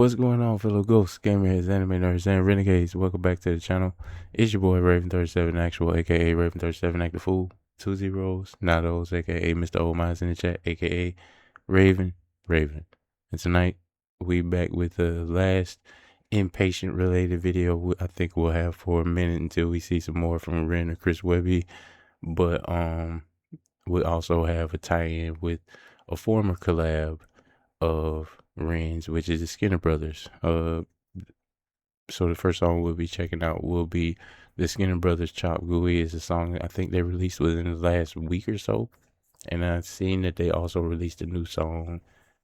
What's going on, fellow ghosts, gamers, anime nerds, and renegades? Welcome back to the channel. It's your boy Raven37 Actual, aka Raven37 Act the Fool. 2 zeros, not those, aka Mr. Old Minds in the chat, aka Raven. And tonight, we back with the last inpatient related video I think we'll have for a minute until we see some more from Ren or Chris Webby. But we also have a tie-in with a former collab of Ren's, which is the Skinner Brothers. So the first song we'll be checking out will be the Skinner Brothers Chop Gooey. Is a song I think they released within the last week or so. And I've seen that they also released a new song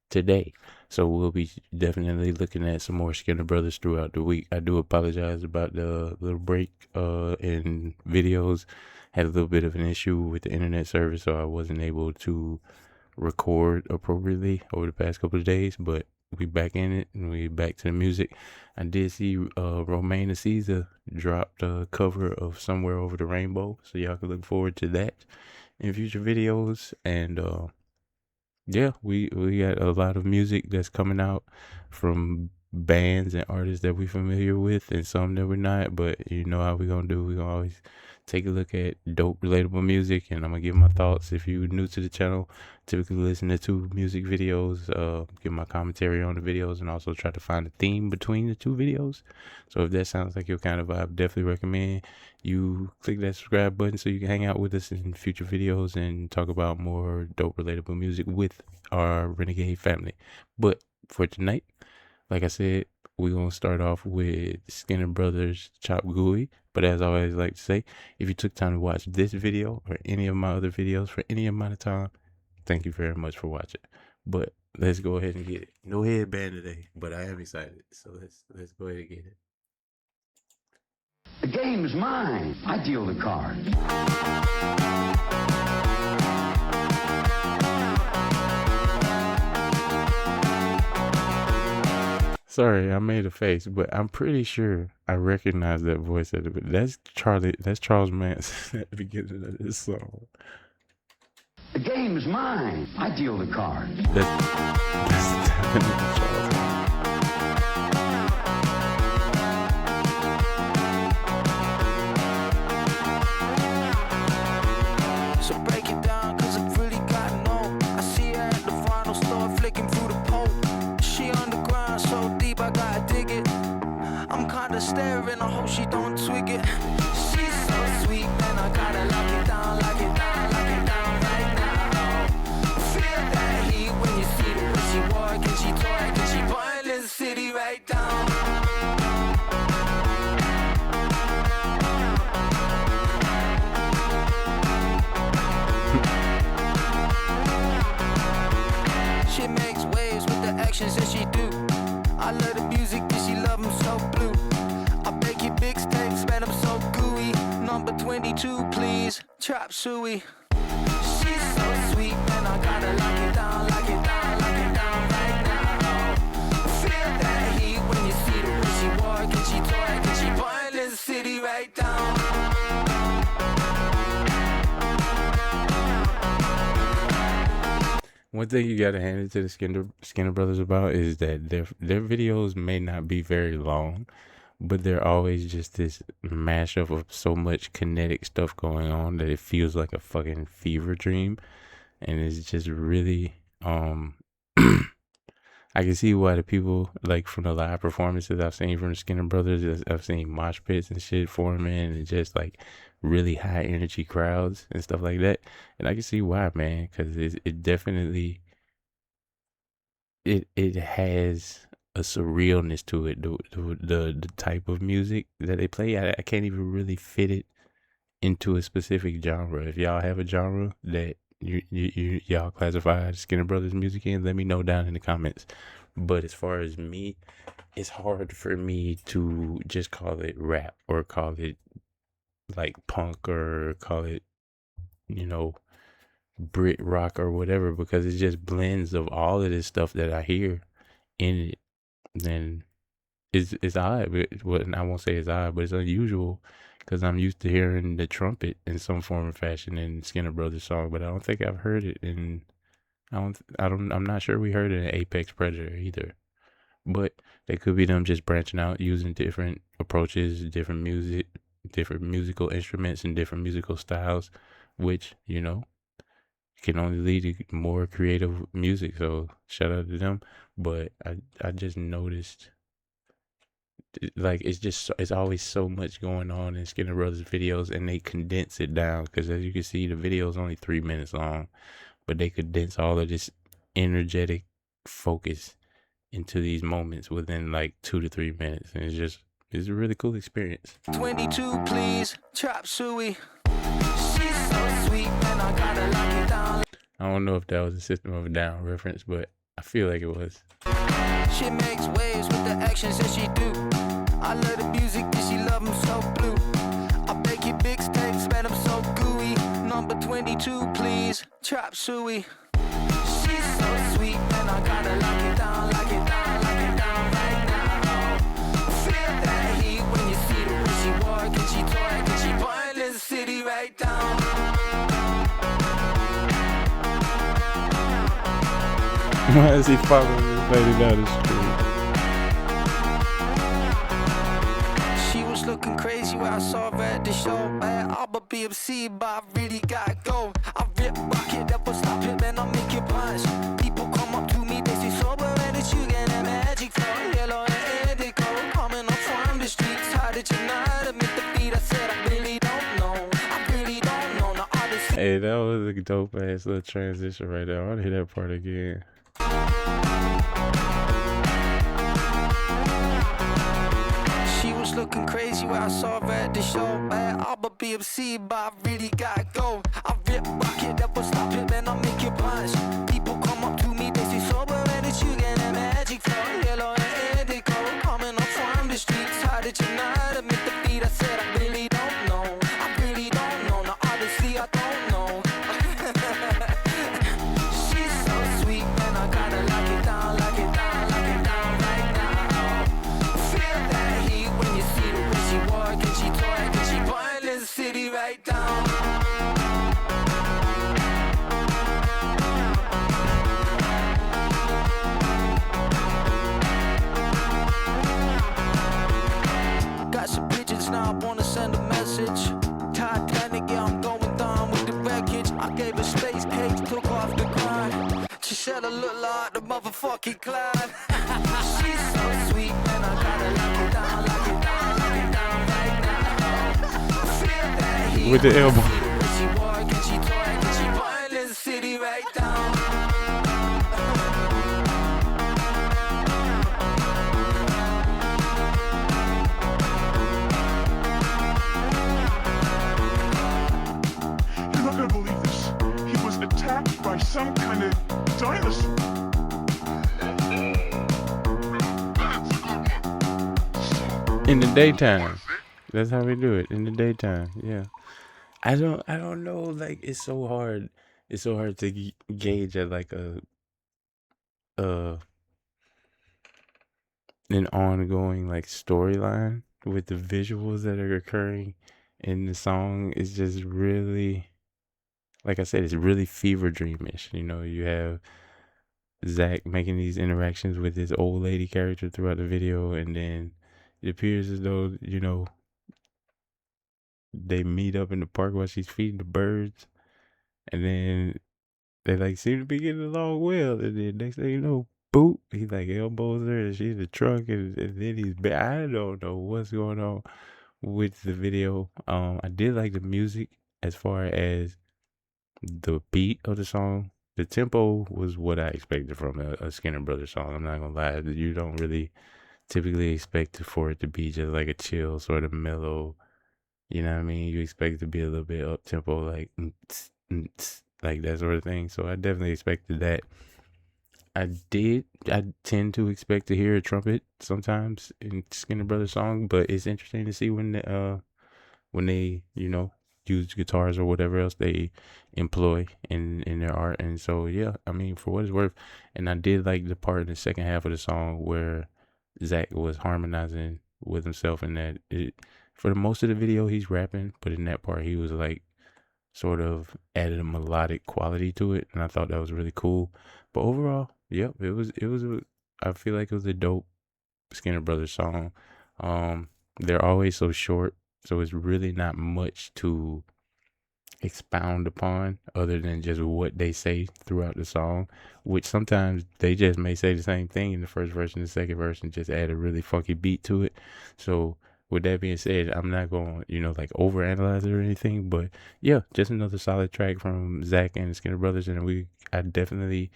today. So we'll be definitely looking at some more Skinner Brothers throughout the week. I do apologize about the little break in videos. Had a little bit of an issue with the internet service, so I wasn't able to record appropriately over the past couple of days, but we back in it and we back to the music. I did see Romaine Caesar dropped a cover of Somewhere Over the Rainbow, so y'all can look forward to that in future videos. And yeah, we got a lot of music that's coming out from bands and artists that we're familiar with and some that we're not, but you know how we gonna do. We gonna always take a look at dope relatable music, and I'm gonna give my thoughts. If you're new to the channel, typically listen to two music videos, give my commentary on the videos, and also try to find a theme between the two videos. So if that sounds like your kind of vibe, definitely recommend you click that subscribe button so you can hang out with us in future videos and talk about more dope relatable music with our Renegade family. But for tonight, like I said, we're going to start off with Skinner Brothers Chop Gooey. But as I always like to say, if you took time to watch this video or any of my other videos for any amount of time, thank you very much for watching. But let's go ahead and get it. No headband today, but I am excited. So let's go ahead and get it. The game's mine. I deal the cards. Sorry, I made a face, but I'm pretty sure I recognize that voice at the beginning. That's Charles Manson at the beginning of this song. The game's mine. I deal the cards. That's definitely Charles Manson. So break it down, cause I've really got no. I see her at the final store flicking through the pole. She on the ground so deep I gotta dig it. I'm kinda staring, I hope she don't twig it. She's so sweet, man, I gotta lock it down, lock it down, lock it down right now. Feel that heat when you see the way she walk and she talk and she putting this city right down. She makes waves with the actions that she do. I love the music that she love 'em so blue. I bake you big steaks, man, I'm so gooey. Number 22, please, chop suey. She's so sweet, man, I gotta lock it down, lock it down, lock it down right now. Feel that heat when you see the way she walk and she talk and she putting this city right down. One thing you gotta hand it to the Skinner Brothers about is that their videos may not be very long, but they're always just this mashup of so much kinetic stuff going on that it feels like a fucking fever dream, and it's just really I can see why the people, like, from the live performances I've seen from the Skinner Brothers, I've seen mosh pits and shit forming and just like really high energy crowds and stuff like that. And I can see why, man, because it definitely it has a surrealness to it. The type of music that they play, I can't even really fit it into a specific genre. If y'all have a genre that y'all classify Skinner Brothers music in, let me know down in the comments. But as far as me, it's hard for me to just call it rap or call it like punk or call it, you know, Brit rock or whatever, because it just blends of all of this stuff that I hear in it. Then it's odd, but well, I won't say it's odd, but it's unusual because I'm used to hearing the trumpet in some form or fashion in Skinner Brothers song, but I don't think I've heard it in I'm not sure we heard it in Apex Predator either. but they could be them just branching out, using different approaches, different musical instruments, and different musical styles, which can only lead to more creative music. So shout out to them. But I just noticed, like, it's always so much going on in Skinner Brothers videos, and they condense it down, because as you can see, the video is only 3 minutes long, but they condense all of this energetic focus into these moments within like 2 to 3 minutes, and it's a really cool experience. 22, please. Chop suey. She's so sweet, and I gotta lock it down. I don't know if that was a System of a Down reference, but I feel like it was. She makes waves with the actions that she do. I love the music that she love 'em so blue. I bake it big steaks, man, I'm so gooey. Number 22, please. Chop suey. She's so sweet, and I gotta lock it down, lock it down, lock it down right now. Feel that heat when you see the way she walk, and she talk, and she burn the city right down. Why is he following this lady down the street? She was looking crazy when I saw her at the show. Man, I'm a BMC, but I really gotta go. I rip, rock it up, and stop it, man, I'll make it punch. People come up to me, they say sober, and it's you get that magic flow. Yellow and indigo, coming up from the streets. How did you not admit defeat? I said I really don't know. I really don't know. Now honestly, Hey, that was a dope ass little transition right there. I want to hear that part again. she was looking crazy when I saw her at the show. Man, I'm a BMC, but I really gotta go. I rip, rock it up, and stop it, man, I'll make it punch. People come up to me, they say sober, and it's you get that magic flow. Yellow and indigo, coming up from the streets. How did you not admit defeat? I said I really don't know. I really don't know. Now honestly, I don't know. She's so sweet, man, I gotta lock it down, lock it down, lock it down right now. Feel that heat when you see the way she walk, and she talk, and she burn the city right down. Got some pigeons now, I wanna send a message. Titanic, yeah, I'm going down with the wreckage. I gave her space cage, took off the grind. She said I look like the motherfucking cloud. She's so sweet, and I gotta lock it down, lock it down, lock it down right now. Feel that heat With the elbow. when she walk, and she talk, and she burn the city right down. You're not gonna believe this. He was attacked by some kind of dinosaur. In the daytime. That's how we do it. In the daytime. Yeah. I don't know, like, it's so hard to gauge at like uh an ongoing like storyline with the visuals that are occurring in the song. It's just really, like I said, it's really fever dreamish. You have Zach making these interactions with this old lady character throughout the video, and then it appears as though they meet up in the park while she's feeding the birds, and then they like seem to be getting along well, and then next thing you know, boop, he like elbows her, and she's in the trunk, and then he's back. I don't know what's going on with the video. I did like the music as far as the beat of the song. The tempo was what I expected from a Skinner Brothers song. I'm not gonna lie, you don't really typically expect for it to be just like a chill, sort of mellow. You know what I mean? You expect it to be a little bit up tempo, like like that sort of thing. So I definitely expected that. I tend to expect to hear a trumpet sometimes in Skinner Brothers song, but it's interesting to see when they use guitars or whatever else they employ in their art. And so yeah, I mean, for what it's worth, and I did like the part in the second half of the song where Zach was harmonizing with himself, and that for the most of the video he's rapping, but in that part he was like sort of added a melodic quality to it, and I thought that was really cool. But overall, yep, it was I feel like it was a dope Skinner Brothers song. They're always so short, so it's really not much to expound upon other than just what they say throughout the song, which sometimes they just may say the same thing in the first verse and the second verse and just add a really funky beat to it. So with that being said, I'm not going to, like overanalyze it or anything, but yeah, just another solid track from Zach and the Skinner Brothers. And I definitely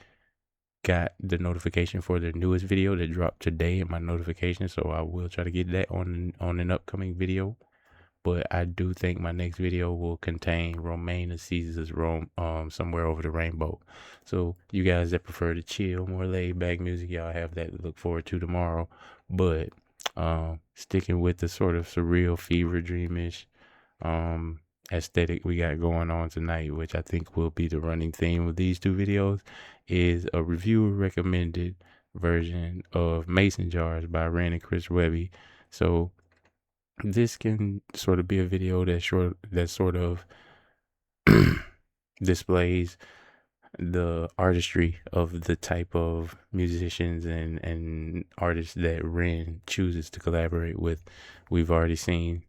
got the notification for their newest video that dropped today in my notification, so I will try to get that on an upcoming video. But I do think my next video will contain Romaine Caesar's Somewhere Over the Rainbow. So you guys that prefer to chill, more laid back music, y'all have that to look forward to tomorrow. But sticking with the sort of surreal fever dreamish aesthetic we got going on tonight, which I think will be the running theme of these two videos, is a reviewer recommended version of Mason Jars by Ren and Chris Webby. So this can sort of be a video that sort of displays the artistry of the type of musicians and artists that Ren chooses to collaborate with. We've already seen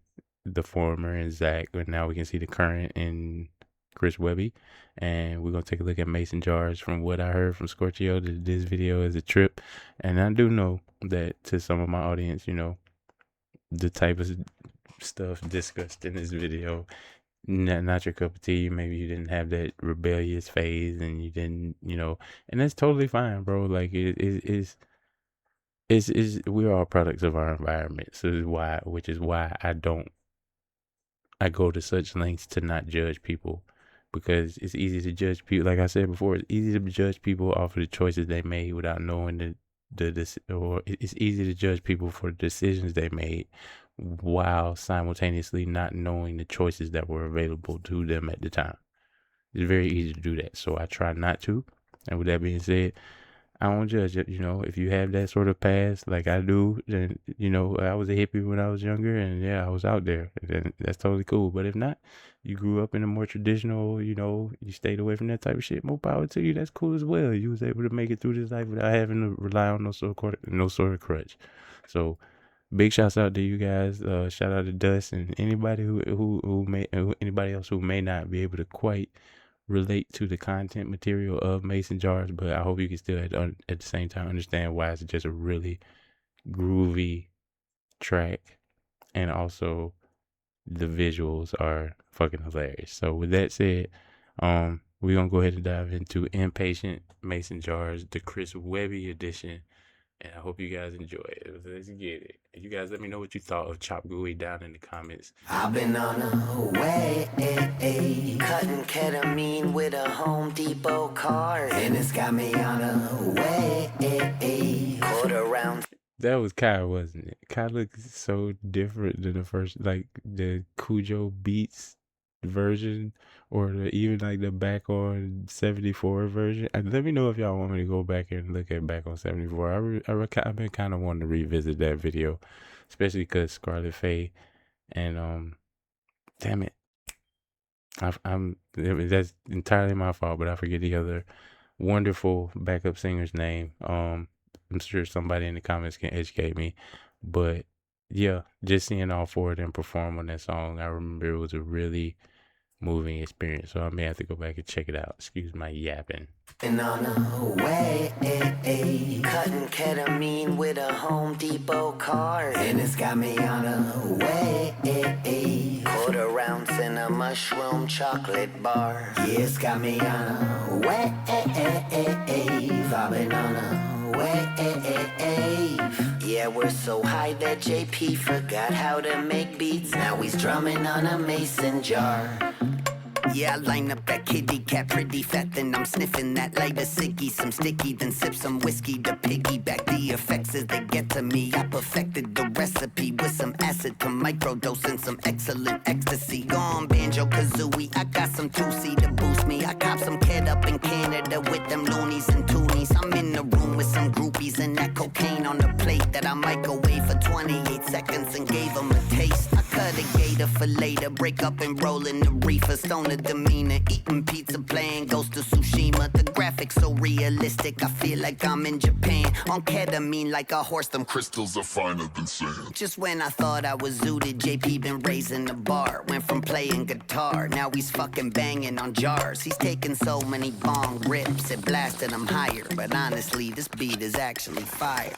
the former in Zach, and now we can see the current in Chris Webby. And we're going to take a look at Mason Jars. From what I heard from Scorchio, this video is a trip. And I do know that to some of my audience, the type of stuff discussed in this video, not your cup of tea. Maybe you didn't have that rebellious phase, and you didn't, and that's totally fine, bro. Like we're all products of our environment. So which is why I go to such lengths to not judge people, because it's easy to judge people. Like I said before, it's easy to judge people off of the choices they made without knowing or it's easy to judge people for the decisions they made while simultaneously not knowing the choices that were available to them at the time. It's very easy to do that, so I try not to. And with that being said, I don't judge it. If you have that sort of past like I do, then I was a hippie when I was younger, and yeah, I was out there, and that's totally cool. But if not, you grew up in a more traditional, you stayed away from that type of shit, more power to you. That's cool as well. You was able to make it through this life without having to rely on no sort of crutch. So big shouts out to you guys. Shout out to Dust and anybody anybody else who may not be able to quite relate to the content material of Mason Jars, but I hope you can still at the same time understand why it's just a really groovy track, and also the visuals are fucking hilarious. So with that said, we're gonna go ahead and dive into Inpatient, Mason Jars, the Chris Webby edition, and I hope you guys enjoy it. Let's get it. You guys let me know what you thought of Chop Gooey down in the comments. I've been on a way, cutting ketamine with a Home Depot card, and it's got me on a way, quarter round. That was Kai, wasn't it? Kai looks so different than the first, like the Cujo Beats version, or even like the Back on 74 version. Let me know if y'all want me to go back and look at Back on 74. I've been kind of wanting to revisit that video, especially because Scarlet Faye and damn it, that's entirely my fault, but I forget the other wonderful backup singer's name. I'm sure somebody in the comments can educate me, but yeah, just seeing all four of them perform on that song, I remember it was a really moving experience. So I may have to go back and check it out. Excuse my yapping. And on a way, cutting ketamine with a Home Depot card, and it's got me on a way, quarter ounce in a mushroom chocolate bar. Yeah, it's got me on a way, vibing on a wave. Yeah, we're so high that JP forgot how to make beats. Now he's drumming on a mason jar. Yeah, I line up that kitty cat pretty fat, then I'm sniffing that lighter ciggy, some sticky, then sip some whiskey to piggyback the effects as they get to me. I perfected the recipe with some acid to microdose and some excellent ecstasy. Gone banjo kazooie, I got some 2C to boost me. I cop some kid up in Canada with them loonies and toonies. I'm in the room with some groupies and that cocaine on the plate that I microwave for 28 seconds and gave them a taste. I Cut a gator for later, break up and roll in the reefer. Stoner demeanor, eating pizza, playing Ghost of Tsushima. The graphics so realistic, I feel like I'm in Japan. On ketamine like a horse, them Crystals are finer than sand. just when I thought I was zooted, JP been raising the bar. Went from playing guitar, now he's fucking banging on jars. He's taking so many bong rips and blasting them higher. But honestly, this beat is actually fire.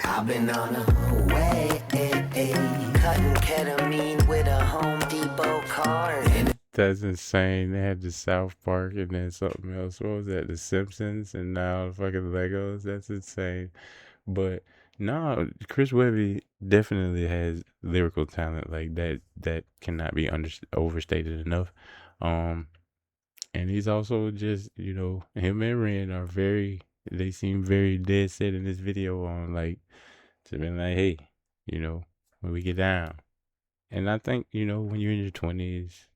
I've been on a way, cutting ketamine with a Home Depot card. That's insane. They had the South Park and then something else. What was that? The Simpsons and now fucking Legos. That's insane. But no, Chris Webby definitely has lyrical talent like that. That cannot be overstated enough. And he's also just, you know, him and Ren are very. They seem very dead set in this video on like to be like, hey, you know, when we get down. And I think, you know, when you're in your 20s,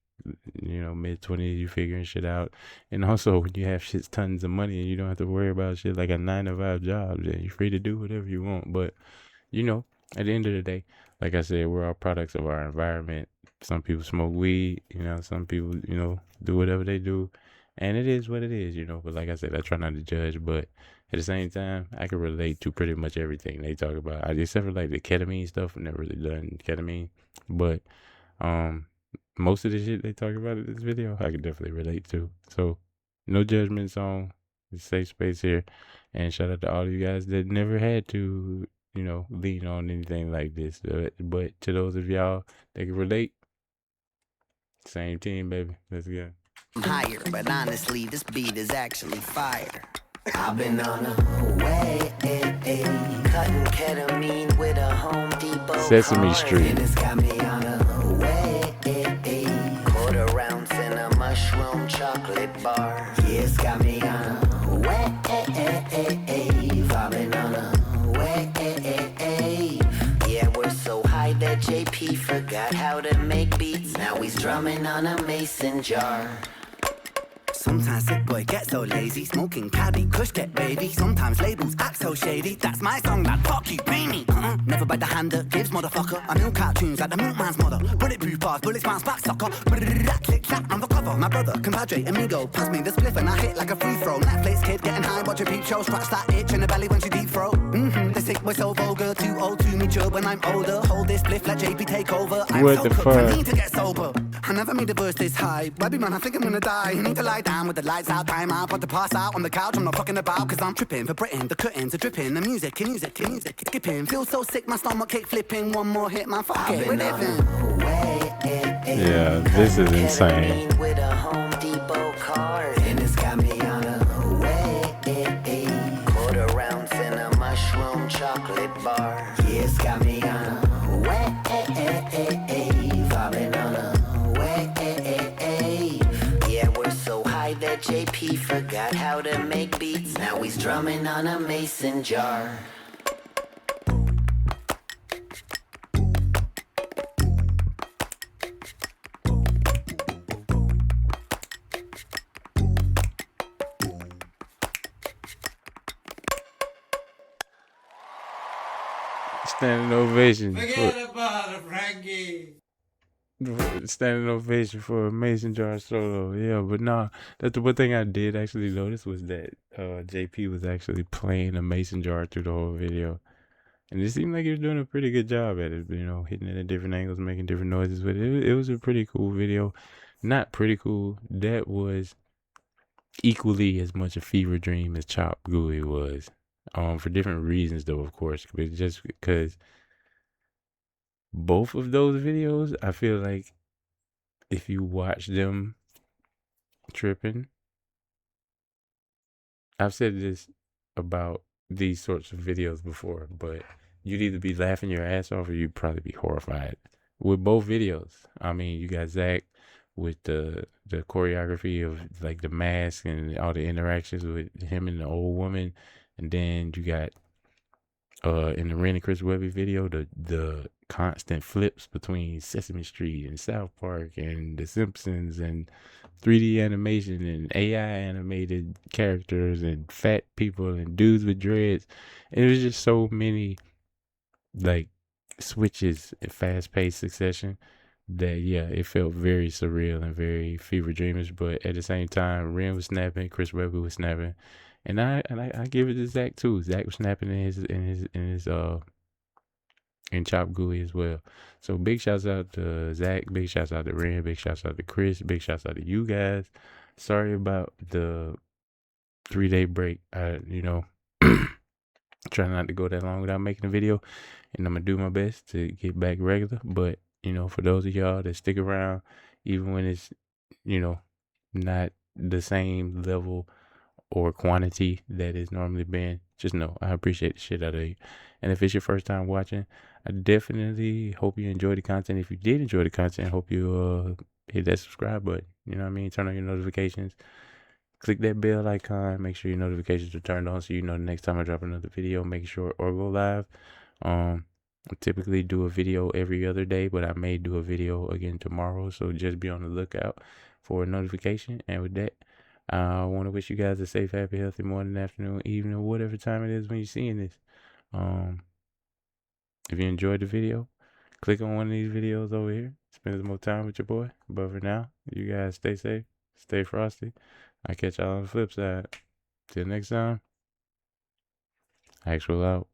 you know, mid-20s, you figuring shit out. And also when you have shit tons of money and you don't have to worry about shit like a 9-to-5 job, then you're free to do whatever you want. But, you know, at the end of the day, like I said, we're all products of our environment. Some people smoke weed, you know, some people, you know, do whatever they do. And it is what it is, you know. But like I said, I try not to judge. But at the same time, I can relate to pretty much everything they talk about. Except for like the ketamine stuff. I've never really done ketamine. But most of the shit they talk about in this video, I can definitely relate to. So, no judgment zone. It's safe space here. And shout out to all of you guys that never had to, you know, lean on anything like this. But to those of y'all that can relate, same team, baby. Let's go. I'm higher, but honestly, this beat is actually fire. I've been on a way, cutting ketamine with a Home Depot Sesame card. Street. And it's got me on a way, quarter ounce in a mushroom chocolate bar. Yeah, it's got me on a way, I've been on a way. Yeah, we're so high that JP forgot how to make beats. Now he's drumming on a mason jar. Sometimes sick boy gets so lazy, smoking caddy, kush get wavy. Sometimes labels act so shady. That's my song, that fuck you, pay me. Never bite the hand that gives, motherfucker. I milk cartoons like the milkman's mother. Bulletproof bars, bullets bounce back, sucker. Click clap on the cover. My brother, compadre, amigo, pass me the spliff and I hit like a free throw. Netflix kid getting high, watch a peep show, scratch that itch in the belly when she deep throat. The sick boy so vulgar, too old to mature when I'm older. Hold this spliff, let JP take over. I'm What so the cooked, fuck? I need to get sober. I never made a verse this high. Webby man, I think I'm gonna die. I need to lie down with the lights out, time out, but to pass out on the couch. I'm not fucking about, cause I'm tripping for Britain. The curtains are dripping, the music, it's skipping. Feel so sick, my stomach kick flipping. One more hit, man, fuck it, we're living. Yeah, this is insane. With a Home Depot card, and it's got me on a way, quarter ounce in a mushroom chocolate bar. Yeah, it's got me on a way, I've been on a way. Yeah, we're so high that JP forgot how to make beats. Now he's drumming on a mason jar. Standing ovation. Forget about it, Frankie. Standing ovation for a mason jar solo. Yeah, but nah, that's the one thing I did actually notice was that JP was actually playing a mason jar through the whole video. And it seemed like he was doing a pretty good job at it, you know, hitting it at different angles, making different noises with it. It was a pretty cool video. Not pretty cool. That was equally as much a fever dream as Chop Gooey was. For different reasons though, of course. But just because both of those videos, I feel like if you watch them tripping, I've said this about these sorts of videos before, but you'd either be laughing your ass off or you'd probably be horrified. With both videos, I mean, you got Zach with the choreography of like the mask and all the interactions with him and the old woman, and then you got in the Ren and Chris Webby video, the constant flips between Sesame Street and South Park and The Simpsons and 3D animation and AI animated characters and fat people and dudes with dreads. And it was just so many like switches in fast-paced succession. that yeah, it felt very surreal and very fever dreamish. But at the same time, Ren was snapping, Chris Webber was snapping, and I give it to Zach too. Zach was snapping in Chop Gooey as well. So big shouts out to Zach, big shouts out to Ren, big shouts out to Chris, big shouts out to you guys. Sorry about the 3-day break. Try not to go that long without making a video, and I'm gonna do my best to get back regular. But for those of y'all that stick around, even when it's not the same level or quantity that it's normally been, just know I appreciate the shit out of you. And if it's your first time watching, I definitely hope you enjoy the content. If you did enjoy the content, I hope you hit that subscribe button. You know what I mean? Turn on your notifications. Click that bell icon. Make sure your notifications are turned on so you know the next time I drop another video. Make sure or go live. I typically do a video every other day, but I may do a video again tomorrow. So just be on the lookout for a notification. And with that, I want to wish you guys a safe, happy, healthy morning, afternoon, evening, whatever time it is when you're seeing this. If you enjoyed the video, click on one of these videos over here. Spend some more time with your boy. But for now, you guys stay safe, stay frosty. I'll catch y'all on the flip side. Till next time, Actual out.